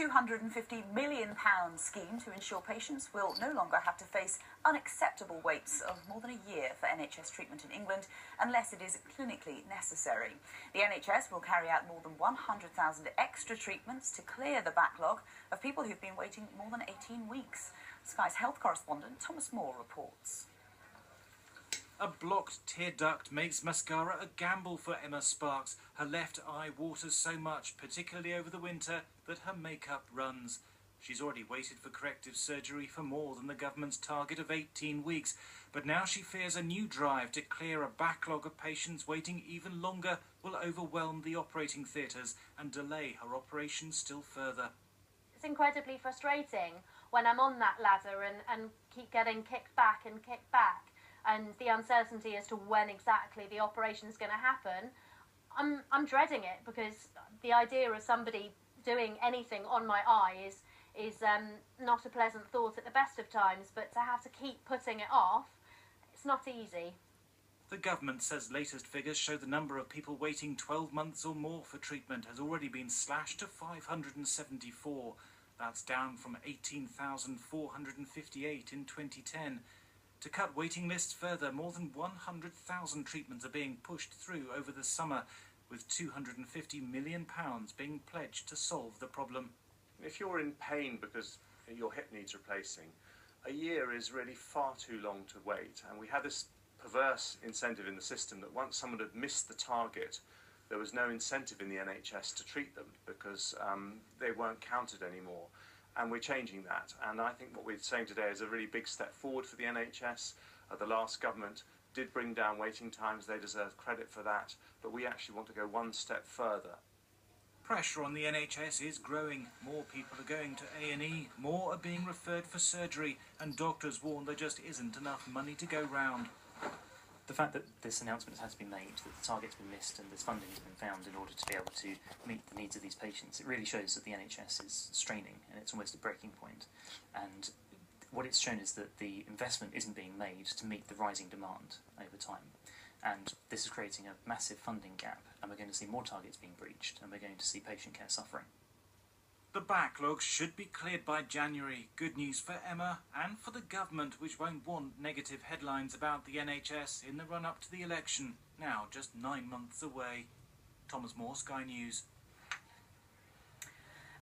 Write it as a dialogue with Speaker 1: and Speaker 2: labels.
Speaker 1: £250 million scheme to ensure patients will no longer have to face unacceptable waits of more than a year for NHS treatment in England unless it is clinically necessary. The NHS will carry out more than 100,000 extra treatments to clear the backlog of people who've been waiting more than 18 weeks. Sky's health correspondent Thomas Moore reports.
Speaker 2: A blocked tear duct makes mascara a gamble for Emma Sparks. Her left eye waters so much, particularly over the winter, that her makeup runs. She's already waited for corrective surgery for more than the government's target of 18 weeks. But now she fears a new drive to clear a backlog of patients waiting even longer will overwhelm the operating theatres and delay her operation still further.
Speaker 3: It's incredibly frustrating when I'm on that ladder and keep getting kicked back and kicked back. And the uncertainty as to when exactly the operation is going to happen, I'm dreading it, because the idea of somebody doing anything on my eye is not a pleasant thought at the best of times, but to have to keep putting it off, it's not easy.
Speaker 2: The government says latest figures show the number of people waiting 12 months or more for treatment has already been slashed to 574. That's down from 18,458 in 2010. To cut waiting lists further, more than 100,000 treatments are being pushed through over the summer, with £250 million being pledged to solve the problem.
Speaker 4: If you're in pain because your hip needs replacing, a year is really far too long to wait. And we had this perverse incentive in the system that once someone had missed the target, there was no incentive in the NHS to treat them because they weren't counted anymore. And we're changing that, and I think what we're saying today is a really big step forward for the NHS. The last government did bring down waiting times, they deserve credit for that, but we actually want to go one step further.
Speaker 2: Pressure on the NHS is growing. More people are going to A&E, more are being referred for surgery, and doctors warn there just isn't enough money to go round.
Speaker 5: The fact that this announcement has been made, that the target's been missed and this funding has been found in order to be able to meet the needs of these patients, it really shows that the NHS is straining and it's almost a breaking point. And what it's shown is that the investment isn't being made to meet the rising demand over time. And this is creating a massive funding gap, and we're going to see more targets being breached, and we're going to see patient care suffering.
Speaker 2: The backlog should be cleared by January. Good news for Emma and for the government, which won't want negative headlines about the NHS in the run-up to the election, now just 9 months away. Thomas Moore, Sky News.